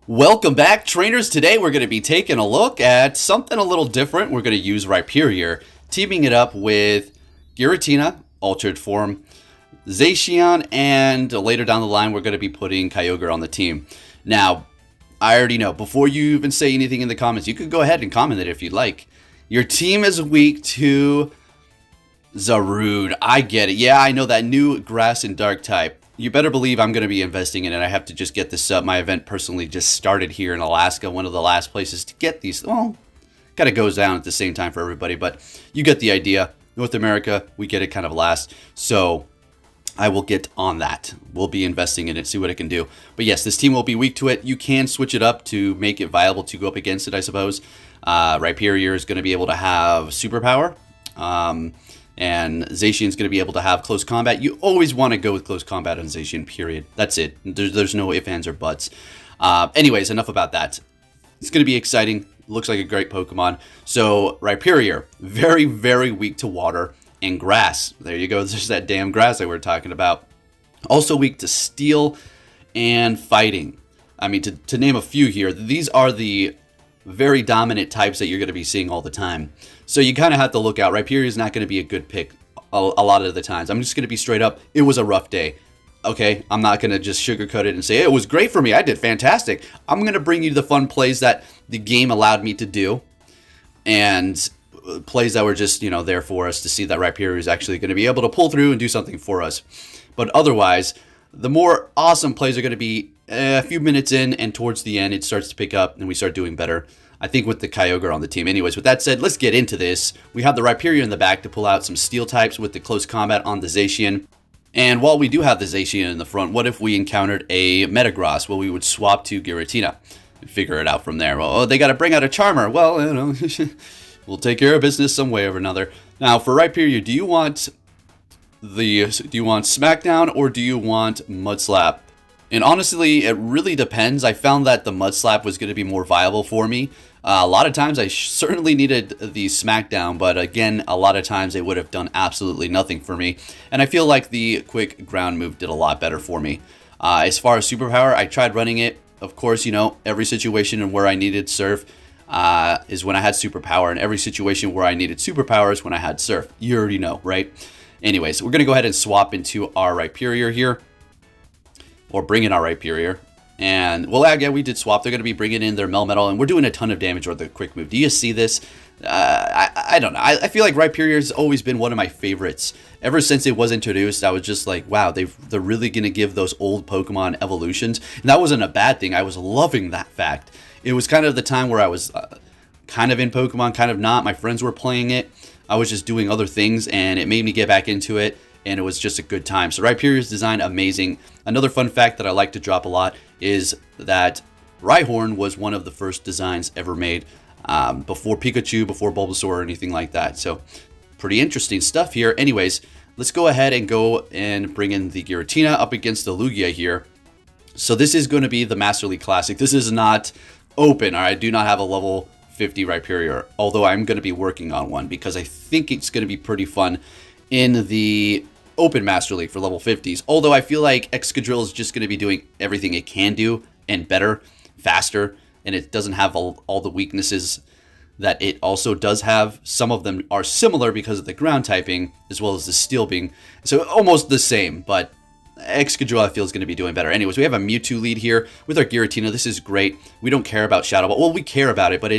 Welcome back, trainers. Today we're going to be taking a look at something a little different. We're going to use Rhyperior, teaming it up with Giratina, altered form, Zacian, and later down the line we're going to be putting Kyogre on the team. Now, I already know, before you even say anything in the comments, you could go ahead and comment it if you'd like. Your team is weak to Zarude. I get it. Yeah, I know that new grass and dark type. You better believe I'm going to be investing in it. I have to just get this up. My event personally just started here in Alaska, one of the last places to get these. Well, kind of goes down at the same time for everybody, but you get the idea. North America, we get it kind of last. So I will get on that. We'll be investing in it, see what it can do. But yes, this team will be weak to it. You can switch it up to make it viable to go up against it, I suppose. Rhyperior is going to be able to have superpower. And Zacian's going to be able to have close combat. You always want to go with close combat on Zacian, period. That's it. There's no ifs, ands, or buts. Anyways, enough about that. It's going to be exciting. Looks like a great Pokemon. So, Rhyperior, very, very weak to water and grass. There you go. There's that damn grass that we were talking about. Also weak to steel and fighting. I mean, to name a few here, these are the very dominant types that you're going to be seeing all the time. So you kind of have to look out. Rhyperior is not going to be a good pick a lot of the times. I'm just going to be straight up. It was a rough day. Okay, I'm not going to just sugarcoat it and say, hey, it was great for me. I did fantastic. I'm going to bring you the fun plays that the game allowed me to do. And plays that were just, there for us to see that Rhyperior is actually going to be able to pull through and do something for us. But otherwise, the more awesome plays are going to be a few minutes in, and towards the end, it starts to pick up and we start doing better. I think with the Kyogre on the team. Anyways, with that said, let's get into this. We have the Rhyperior in the back to pull out some steel types with the close combat on the Zacian. And while we do have the Zacian in the front, what if we encountered a Metagross? Well, we would swap to Giratina and figure it out from there. Well, they got to bring out a Charmer. Well, we'll take care of business some way or another. Now, for Rhyperior, do you want Smackdown or do you want Mud Slap? And honestly, it really depends. I found that the Mud Slap was going to be more viable for me. A lot of times I certainly needed the Smackdown, but again, a lot of times it would have done absolutely nothing for me. And I feel like the quick ground move did a lot better for me. As far as superpower, I tried running it. Of course, every situation and where I needed Surf is when I had superpower, and every situation where I needed superpower is when I had Surf. You already know, right? Anyways, we're going to go ahead and swap into our Rhyperior here. Or bring in our Rhyperior. And, well, again, we did swap. They're going to be bringing in their Melmetal, and we're doing a ton of damage with the quick move. Do you see this? I don't know. I feel like Rhyperior has always been one of my favorites. Ever since it was introduced, I was just like, wow, they're really going to give those old Pokemon evolutions. And that wasn't a bad thing. I was loving that fact. It was kind of the time where I was kind of in Pokemon, kind of not. My friends were playing it. I was just doing other things, and it made me get back into it. And it was just a good time. So Rhyperior's design, amazing. Another fun fact that I like to drop a lot is that Rhyhorn was one of the first designs ever made before Pikachu, before Bulbasaur, or anything like that. So pretty interesting stuff here. Anyways, let's go ahead and bring in the Giratina up against the Lugia here. So this is going to be the Master League Classic. This is not open. I do not have a level 50 Rhyperior, although I'm going to be working on one because I think it's going to be pretty fun in the Open Master League for level 50s. Although I feel like Excadrill is just going to be doing everything it can do and better, faster, and it doesn't have all the weaknesses that it also does have. Some of them are similar because of the ground typing as well as the steel being so almost the same, but Excadrill I feel is going to be doing better. Anyways, we have a Mewtwo lead here with our Giratina. This is great. We don't care about Shadow Ball. Well, we care about it, but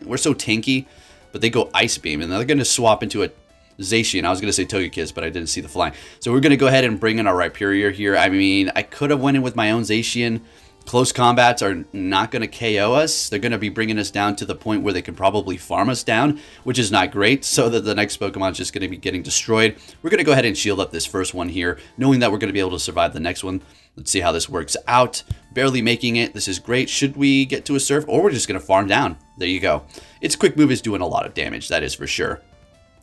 we're so tanky. But they go Ice Beam, and they're going to swap into a Zacian. I was going to say Togekiss, but I didn't see the flying. So we're going to go ahead and bring in our Rhyperior here. I mean, I could have went in with my own Zacian. Close combats are not going to KO us. They're going to be bringing us down to the point where they can probably farm us down, which is not great, so that the next Pokemon is just going to be getting destroyed. We're going to go ahead and shield up this first one here, knowing that we're going to be able to survive the next one. Let's see how this works out. Barely making it. This is great. Should we get to a Surf, or we're just going to farm down? There you go. Its quick move is doing a lot of damage, that is for sure.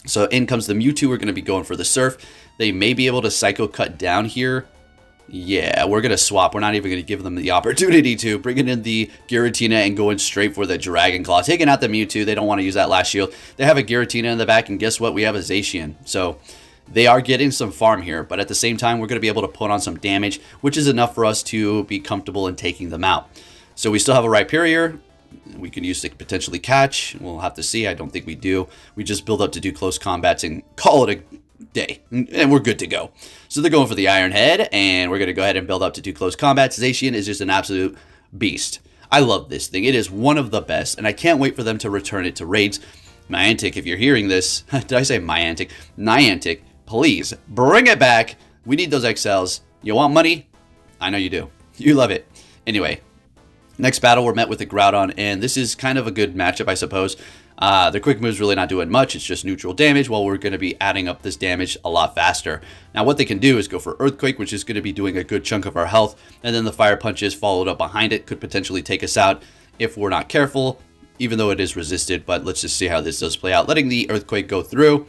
So in comes the Mewtwo. We're going to be going for the Surf. They may be able to Psycho Cut down here. Yeah, we're going to swap. We're not even going to give them the opportunity to. Bringing in the Giratina and going straight for the Dragon Claw. Taking out the Mewtwo. They don't want to use that last shield. They have a Giratina in the back, and guess what? We have a Zacian. So they are getting some farm here, but at the same time, we're going to be able to put on some damage, which is enough for us to be comfortable in taking them out. So we still have a Rhyperior we can use to potentially catch. We'll have to see. I don't think we do. We just build up to do close combats and call it a day, and we're good to go. So they're going for the Iron Head, and we're going to go ahead and build up to do close combats. Zacian is just an absolute beast. I love this thing. It is one of the best, and I can't wait for them to return it to raids. Niantic, if you're hearing this, did I say Niantic? Niantic, please bring it back. We need those XLs. You want money? I know you do. You love it. Anyway, next battle, we're met with the Groudon, and this is kind of a good matchup, I suppose. The quick move's really not doing much. It's just neutral damage, while we're going to be adding up this damage a lot faster. Now, what they can do is go for Earthquake, which is going to be doing a good chunk of our health, and then the Fire Punches followed up behind it could potentially take us out if we're not careful, even though it is resisted. But let's just see how this does play out. Letting the Earthquake go through,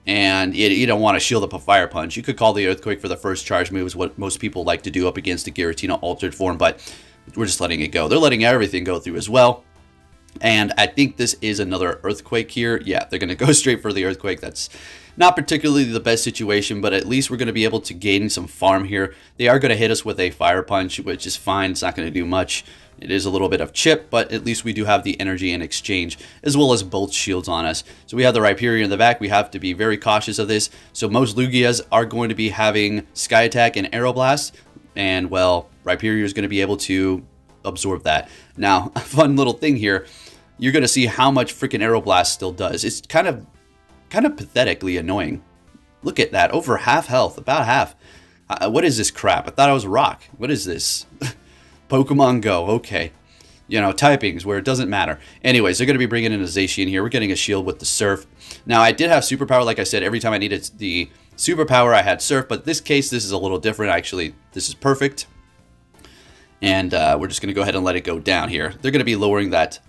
and you don't want to shield up a Fire Punch. You could call the Earthquake for the first charge move, is what most people like to do up against the Giratina altered form, but we're just letting it go. They're letting everything go through as well. And I think this is another Earthquake here. Yeah, they're going to go straight for the Earthquake. That's not particularly the best situation, but at least we're going to be able to gain some farm here. They are going to hit us with a Fire Punch, which is fine. It's not going to do much. It is a little bit of chip, but at least we do have the energy in exchange, as well as both shields on us. So we have the Rhyperior in the back. We have to be very cautious of this. So most Lugias are going to be having Sky Attack and Aeroblast, and, well, Rhyperior is going to be able to absorb that. Now, a fun little thing here, you're going to see how much freaking Aeroblast still does. It's kind of pathetically annoying. Look at that, over half health, about half. What is this crap? I thought I was rock. What is this? Pokemon Go, okay. You know, typings where it doesn't matter. Anyways, they're going to be bringing in a Zacian here. We're getting a shield with the Surf. Now, I did have Superpower, like I said, every time I needed the Superpower, I had Surf, but this case, this is a little different. Actually, this is perfect. And we're just going to go ahead and let it go down here. They're going to be lowering that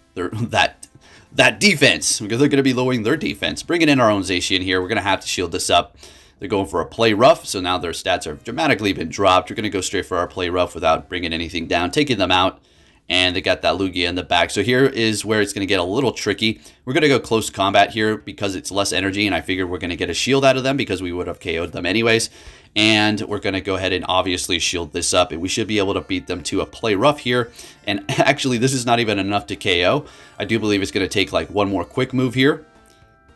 defense, because they're going to be lowering their defense. Bringing in our own Zacian here. We're going to have to shield this up. They're going for a Play Rough, so now their stats are dramatically been dropped. We're going to go straight for our Play Rough without bringing anything down, taking them out. And they got that Lugia in the back. So here is where it's going to get a little tricky. We're going to go close combat here because it's less energy, and I figured we're going to get a shield out of them because we would have KO'd them anyways. And we're going to go ahead and obviously shield this up, and we should be able to beat them to a Play Rough here. And actually, this is not even enough to KO. I do believe it's going to take like one more quick move here.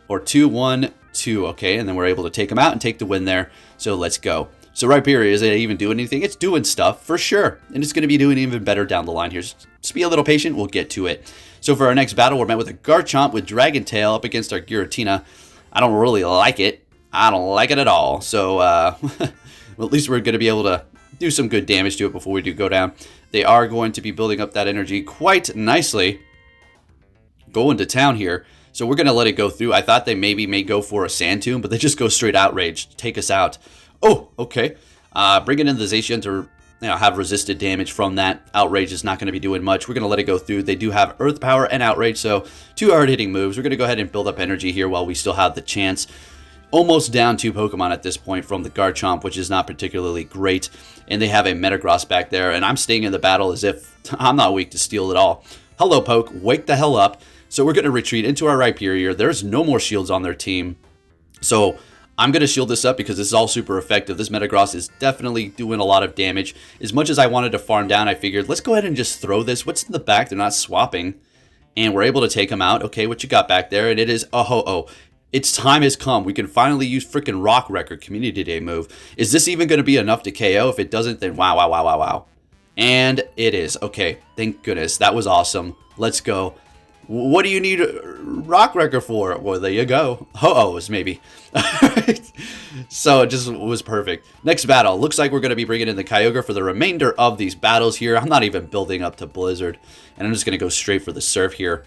Or 2, 1, 2, okay, and then we're able to take them out and take the win there. So let's go. So Rhyperior, is it even doing anything? It's doing stuff, for sure. And it's going to be doing even better down the line here. Just be a little patient, we'll get to it. So for our next battle, we're met with a Garchomp with Dragon Tail up against our Giratina. I don't really like it. I don't like it at all. So, well, at least we're going to be able to do some good damage to it before we do go down. They are going to be building up that energy quite nicely. Going to town here. So we're going to let it go through. I thought they maybe may go for a Sand Tomb, but they just go straight Outrage, take us out. Oh, okay. Bringing in the Zacian to have resisted damage from that. Outrage is not going to be doing much. We're going to let it go through. They do have Earth Power and Outrage, so 2 hard-hitting moves. We're going to go ahead and build up energy here while we still have the chance. Almost down 2 Pokemon at this point from the Garchomp, which is not particularly great. And they have a Metagross back there, and I'm staying in the battle as if I'm not weak to steel at all. Hello, Poke. Wake the hell up. So we're going to retreat into our Rhyperior. There's no more shields on their team. So I'm going to shield this up because this is all super effective. This Metagross is definitely doing a lot of damage. As much as I wanted to farm down, I figured, let's go ahead and just throw this. What's in the back? They're not swapping. And we're able to take them out. Okay, what you got back there? And it is, its time has come. We can finally use freaking Rock Record Community Day move. Is this even going to be enough to KO? If it doesn't, then wow. And it is. Okay, thank goodness. That was awesome. Let's go. What do you need Rock Record for? Well, there you go. Ho-ohs, maybe. So it just was perfect. Next battle. Looks like we're going to be bringing in the Kyogre for the remainder of these battles here. I'm not even building up to Blizzard. And I'm just going to go straight for the Surf here.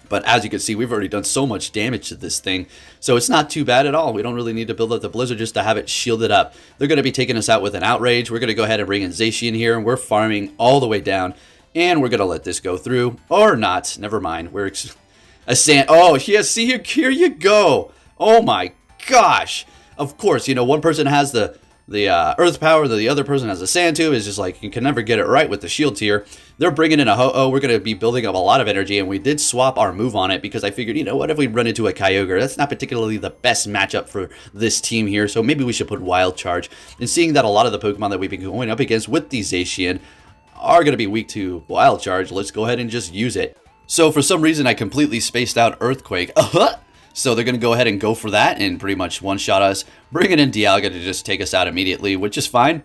But as you can see, we've already done so much damage to this thing. So it's not too bad at all. We don't really need to build up the Blizzard just to have it shielded up. They're going to be taking us out with an Outrage. We're going to go ahead and bring in Zacian here. And we're farming all the way down. And we're going to let this go through. Or not. Never mind. We're a sand. Oh, yeah. See, here you go. Oh, my gosh. Of course, one person has the Earth Power, the other person has a Sand Tube. It's just like, you can never get it right with the shields here. They're bringing in a Ho-Oh. We're going to be building up a lot of energy. And we did swap our move on it because I figured, what if we run into a Kyogre? That's not particularly the best matchup for this team here. So maybe we should put Wild Charge. And seeing that a lot of the Pokemon that we've been going up against with the Zacian are going to be weak to Wild Charge. Let's go ahead and just use it. So for some reason, I completely spaced out Earthquake. So they're going to go ahead and go for that and pretty much one-shot us, bringing in Dialga to just take us out immediately, which is fine.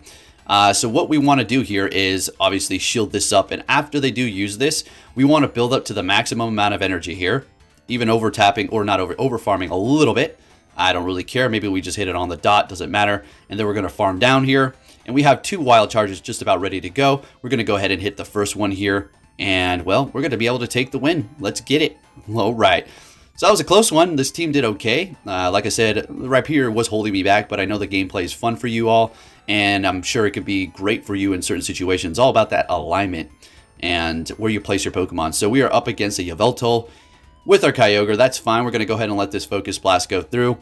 So what we want to do here is obviously shield this up, and after they do use this, we want to build up to the maximum amount of energy here, even over-tapping or not over-farming a little bit. I don't really care. Maybe we just hit it on the dot, doesn't matter. And then we're going to farm down here, and we have 2 Wild Charges just about ready to go. We're going to go ahead and hit the first one here, and well, we're going to be able to take the win. Let's get it. All right. So that was a close one. This team did okay. Like I said, Rhyperior was holding me back, but I know the gameplay is fun for you all, and I'm sure it could be great for you in certain situations. All about that alignment and where you place your Pokemon. So we are up against a Yveltal with our Kyogre. That's fine. We're going to go ahead and let this Focus Blast go through.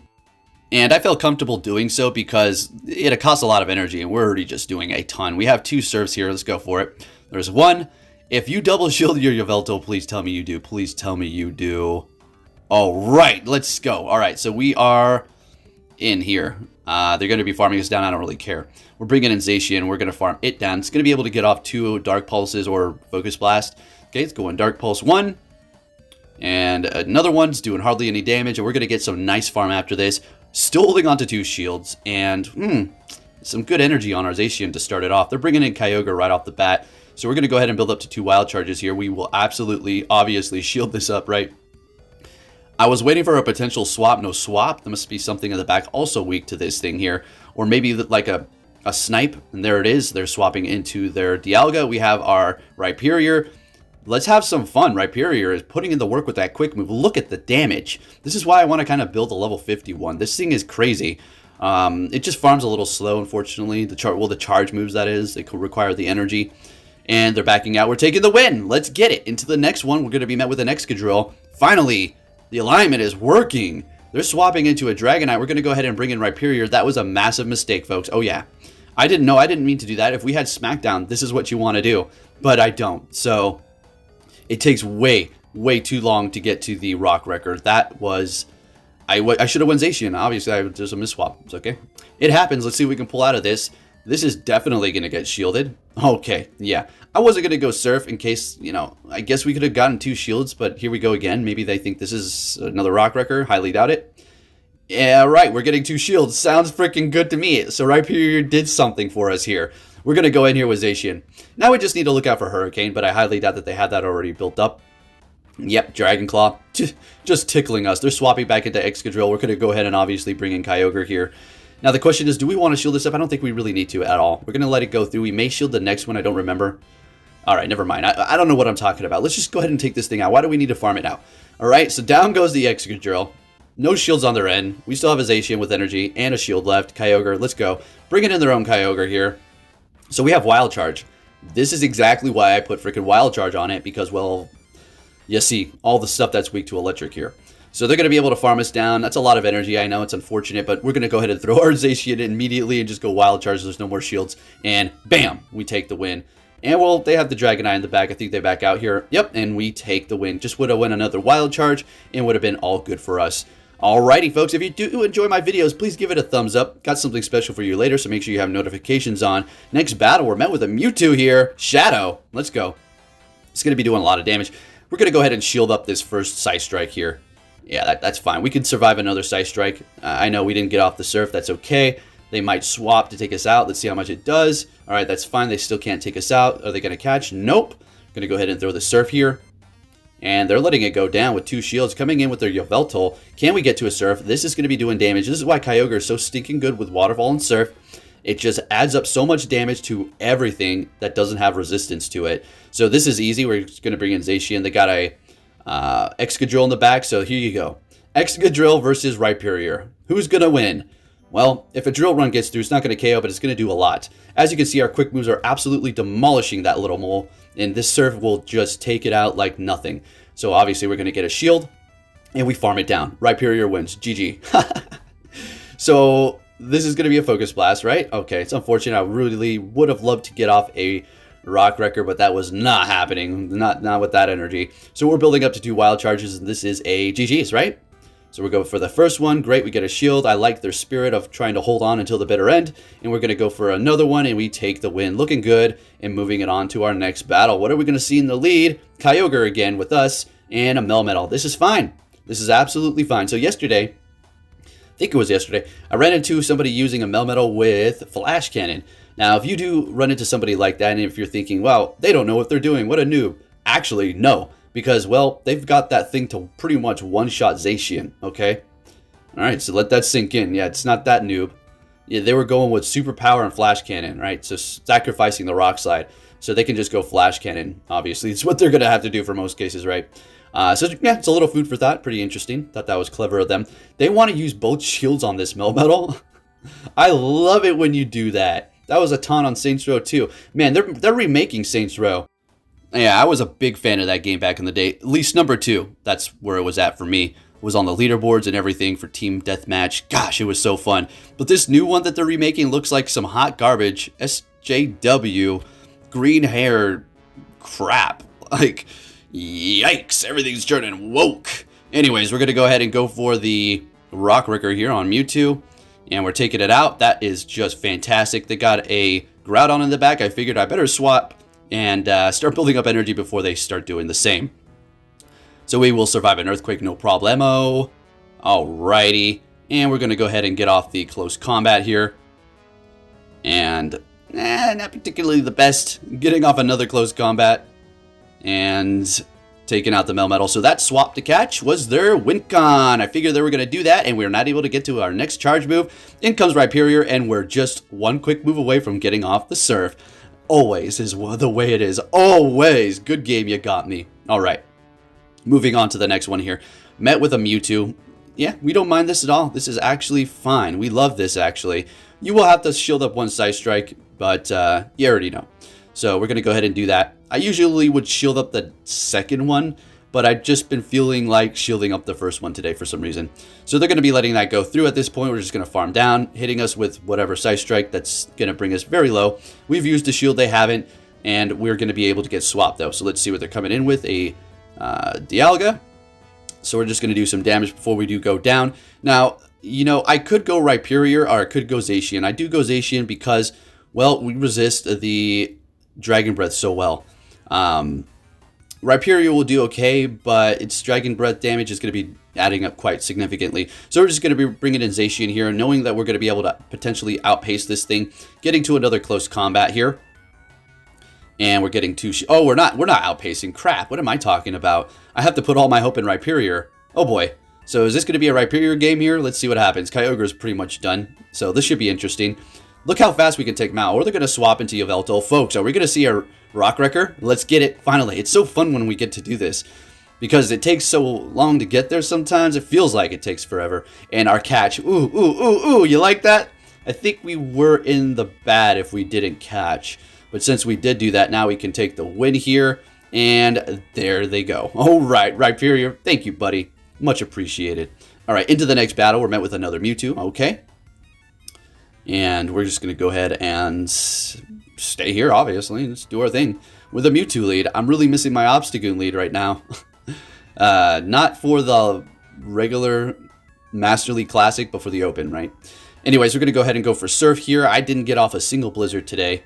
And I felt comfortable doing so because it costs a lot of energy, and we're already just doing a ton. We have 2 serves here. Let's go for it. There's 1. If you double shield your Yveltal, please tell me you do. Please tell me you do. All right, let's go. All right, so we are in here. They're going to be farming us down. I don't really care. We're bringing in Zacian. We're going to farm it down. It's going to be able to get off 2 Dark Pulses or Focus Blast. Okay, let's go in Dark Pulse 1. And another one's doing hardly any damage. And we're going to get some nice farm after this. Still holding on to 2 shields. And some good energy on our Zacian to start it off. They're bringing in Kyogre right off the bat. So we're going to go ahead and build up to 2 Wild Charges here. We will absolutely, obviously, shield this up, right? I was waiting for a potential swap. No swap. There must be something in the back also weak to this thing here. Or maybe like a snipe. And there it is. They're swapping into their Dialga. We have our Rhyperior. Let's have some fun. Rhyperior is putting in the work with that quick move. Look at the damage. This is why I want to kind of build a level 51. This thing is crazy. It just farms a little slow, unfortunately. The charge moves, that is. They could require the energy. And they're backing out. We're taking the win. Let's get it. Into the next one, we're going to be met with an Excadrill. Finally, the alignment is working. They're swapping into a Dragonite. We're going to go ahead and bring in Rhyperior. That was a massive mistake, folks. Oh, yeah. I didn't know. I didn't mean to do that. If we had Smackdown, this is what you want to do. But I don't. So it takes way too long to get to the rock record. That was... I should have won Zacian. Obviously, there's a misswap. It's okay. It happens. Let's see if we can pull out of this. This is definitely going to get shielded. Okay, yeah. I wasn't going to go Surf in case, you know, I guess we could have gotten 2 shields, but here we go again. Maybe they think this is another rock wrecker. Highly doubt it. Yeah, right. We're getting 2 shields. Sounds freaking good to me. So Rhyperior did something for us here. We're going to go in here with Zacian. Now we just need to look out for Hurricane, but I highly doubt that they had that already built up. Yep, Dragon Claw. Just tickling us. They're swapping back into Excadrill. We're going to go ahead and obviously bring in Kyogre here. Now the question is, do we want to shield this up? I don't think we really need to at all. We're going to let it go through. We may shield the next one. I don't remember. All right, never mind. I don't know what I'm talking about. Let's just go ahead and take this thing out. Why do we need to farm it out? All right, so down goes the Excadrill. No shields on their end. We still have a Zacian with energy and a shield left. Kyogre, let's go. Bringing in their own Kyogre here. So we have Wild Charge. This is exactly why I put freaking Wild Charge on it, because, well, you see all the stuff that's weak to electric here. So they're going to be able to farm us down. That's a lot of energy. I know it's unfortunate, but we're going to go ahead and throw our Zacian immediately and just go Wild Charge. There's no more shields. And bam, we take the win. And, well, they have the Dragonite in the back. I think they back out here. Yep, and we take the win. Just would have won another Wild Charge and would have been all good for us. Alrighty, folks, if you do enjoy my videos, please give it a thumbs up. Got something special for you later, so make sure you have notifications on. Next battle, we're met with a Mewtwo here. Shadow. Let's go. It's going to be doing a lot of damage. We're going to go ahead and shield up this first Psy Strike here. Yeah, that's fine. We can survive another Psy Strike. I know we didn't get off the Surf. That's okay. They might swap to take us out. Let's see how much it does. All right, that's fine. They still can't take us out. Are they going to catch? Nope. Going to go ahead and throw the Surf here. And they're letting it go down with 2 shields coming in with their Yveltal. Can we get to a Surf? This is going to be doing damage. This is why Kyogre is so stinking good with Waterfall and Surf. It just adds up so much damage to everything that doesn't have resistance to it. So this is easy. We're just going to bring in Zacian. They got a Excadrill in the back, so here you go. Excadrill versus Rhyperior. Who's going to win? Well, if a drill run gets through, it's not going to KO, but it's going to do a lot. As you can see, our quick moves are absolutely demolishing that little mole, and this Surf will just take it out like nothing. So obviously, we're going to get a shield, and we farm it down. Rhyperior wins. GG. So this is going to be a Focus Blast, right? Okay, it's unfortunate. I really would have loved to get off a rock wrecker, but that was not happening. Not with that energy. So we're building up to 2 Wild Charges, and this is a GG's, right? So we'll go for the first one. Great, we get a shield. I like their spirit of trying to hold on until the bitter end. And we're going to go for another one, and we take the win. Looking good, and moving it on to our next battle. What are we going to see in the lead? Kyogre again with us, and a Melmetal. This is fine. This is absolutely fine. So yesterday, I think it was yesterday, I ran into somebody using a Melmetal with Flash Cannon. Now, if you do run into somebody like that, and if you're thinking, well, they don't know what they're doing, what a noob. Actually, no. Because, well, they've got that thing to pretty much one-shot Zacian, okay? Alright, so let that sink in. Yeah, it's not that noob. Yeah, they were going with Superpower and Flash Cannon, right? So sacrificing the Rock Slide. So they can just go Flash Cannon, obviously. It's what they're going to have to do for most cases, right? So, yeah, it's a little food for thought. Pretty interesting. Thought that was clever of them. They want to use both shields on this Melmetal. I love it when you do that. That was a taunt on Saints Row, too. Man, they're remaking Saints Row. Yeah, I was a big fan of that game back in the day. At least number 2. That's where it was at for me. It was on the leaderboards and everything for Team Deathmatch. Gosh, it was so fun. But this new one that they're remaking looks like some hot garbage. SJW. Green hair crap. Like, yikes. Everything's turning woke. Anyways, we're going to go ahead and go for the Rock Wrecker here on Mewtwo. And we're taking it out. That is just fantastic. They got a Groudon in the back. I figured I better swap and start building up energy before they start doing the same. So we will survive an Earthquake, no problemo. Alrighty. And we're going to go ahead and get off the close combat here. And, not particularly the best. Getting off another close combat. And taking out the Melmetal. So that swap to catch was their Wincon. I figured they were going to do that, and we were not able to get to our next charge move. In comes Rhyperior, and we're just one quick move away from getting off the Surf. Always is the way it is. Always. Good game, you got me. All right. Moving on to the next one here. Met with a Mewtwo. Yeah, we don't mind this at all. This is actually fine. We love this, actually. You will have to shield up one Side Strike, but you already know. So we're going to go ahead and do that. I usually would shield up the second one, but I've just been feeling like shielding up the first one today for some reason. So they're going to be letting that go through at this point. We're just going to farm down, hitting us with whatever Side Strike that's going to bring us very low. We've used a shield, they haven't, and we're going to be able to get swapped though. So let's see what they're coming in with. A Dialga. So we're just going to do some damage before we do go down. Now, you know, I could go Rhyperior or I could go Zacian. I do go Zacian because, well, we resist the Dragon Breath so well. Rhyperior will do okay, but its Dragon Breath damage is going to be adding up quite significantly. So we're just going to be bringing in Zacian here, knowing that we're going to be able to potentially outpace this thing, getting to another close combat here. And we're getting two... Oh, we're not outpacing. Crap, what am I talking about? I have to put all my hope in Rhyperior. Oh boy. So is this going to be a Rhyperior game here? Let's see what happens. Kyogre is pretty much done, so this should be interesting. Look how fast we can take Mal. Or they're going to swap into Yveltal. Folks, are we going to see a Rock Wrecker? Let's get it, finally. It's so fun when we get to do this, because it takes so long to get there sometimes. It feels like it takes forever. And our catch. Ooh, ooh, ooh, ooh. You like that? I think we were in the bad if we didn't catch. But since we did do that, now we can take the win here. And there they go. All right, Rhyperior. Thank you, buddy. Much appreciated. All right, into the next battle. We're met with another Mewtwo. Okay. And we're just going to go ahead and stay here, obviously. Let's do our thing with a Mewtwo lead. I'm really missing my Obstagoon lead right now. Not for the regular Master League Classic, but for the Open, right? Anyways, we're going to go ahead and go for Surf here. I didn't get off a single Blizzard today.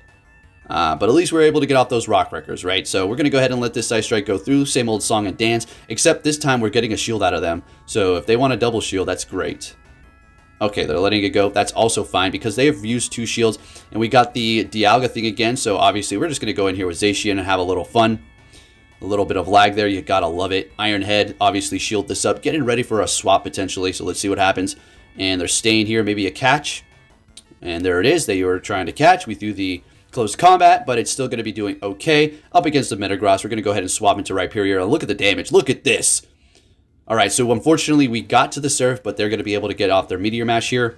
But at least we're able to get off those Rock Wreckers, right? So we're going to go ahead and let this Ice Strike go through. Same old song and dance, except this time we're getting a shield out of them. So if they want a double shield, that's great. Okay, they're letting it go. That's also fine because they have used 2 shields. And we got the Dialga thing again. So obviously we're just going to go in here with Zacian and have a little fun. A little bit of lag there. You got to love it. Iron Head, obviously shield this up. Getting ready for a swap potentially. So let's see what happens. And they're staying here. Maybe a catch. And there it is. They were trying to catch. We threw the close combat, but it's still going to be doing okay. Up against the Metagross, we're going to go ahead and swap into Rhyperior. And look at the damage. Look at this. All right, so unfortunately, we got to the Surf, but they're going to be able to get off their Meteor Mash here,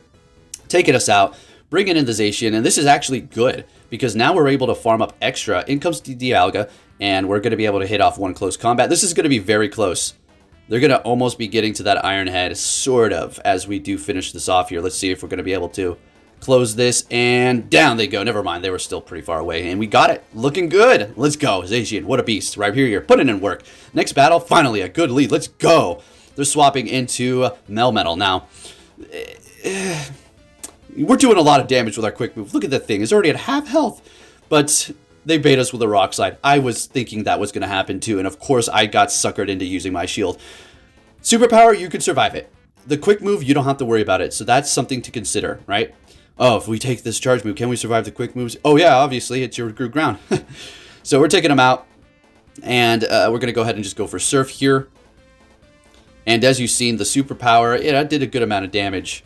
taking us out, bringing in the Zacian, and this is actually good, because now we're able to farm up extra. In comes the Dialga, and we're going to be able to hit off one close combat. This is going to be very close. They're going to almost be getting to that Iron Head, sort of, as we do finish this off here. Let's see if we're going to be able to close this, and down they go. Never mind, they were still pretty far away, and we got it. Looking good. Let's go. Zacian, what a beast. Rhyperior, putting in work. Next battle, finally a good lead. Let's go. they're swapping into Melmetal. Now, we're doing a lot of damage with our quick move. Look at that thing. It's already at half health. But they bait us with a rock slide. I was thinking that was going to happen too. And of course, I got suckered into using my shield. Superpower, you can survive it. The quick move, you don't have to worry about it. So that's something to consider, right? Oh, if we take this charge move, can we survive the quick moves? Oh yeah, obviously, it's your ground. So we're taking them out. And we're going to go ahead and just go for Surf here. And as you've seen, the superpower, it did a good amount of damage.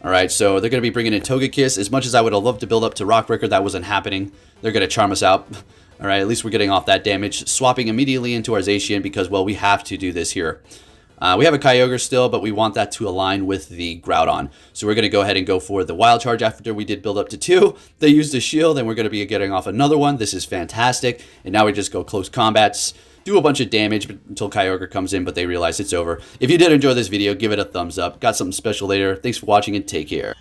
Alright, so they're going to be bringing in Togekiss. As much as I would have loved to build up to Rockbreaker, that wasn't happening. They're going to charm us out. Alright, at least we're getting off that damage. Swapping immediately into our Zacian because, well, we have to do this here. We have a Kyogre still, but we want that to align with the Groudon. So we're going to go ahead and go for the Wild Charge after we did build up to 2. They used the shield, and we're going to be getting off another one. This is fantastic. And now we just go close combats. Do a bunch of damage until Kyogre comes in, but they realize it's over. If you did enjoy this video, give it a thumbs up. Got something special later. Thanks for watching and take care.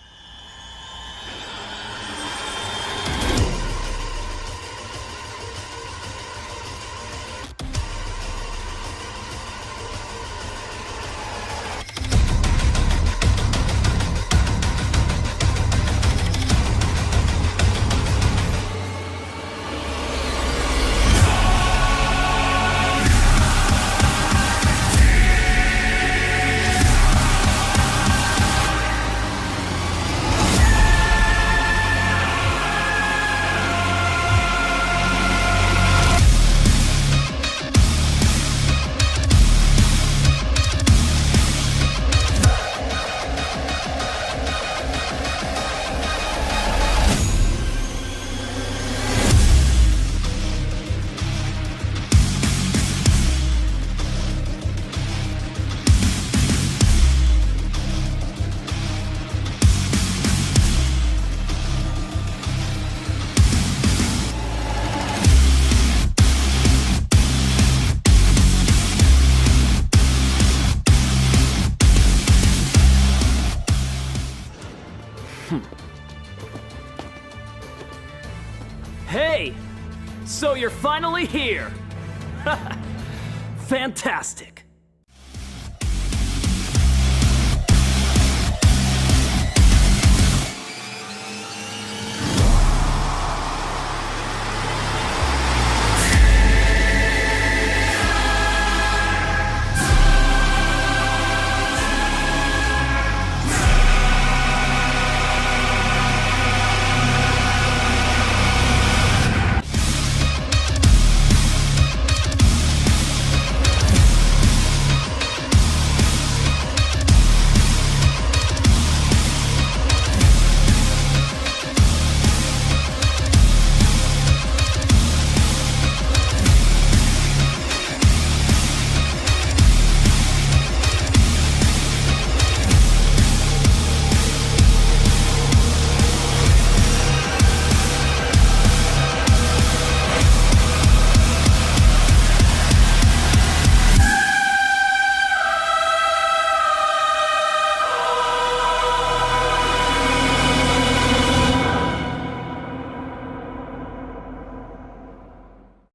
Hey! So you're finally here! Fantastic!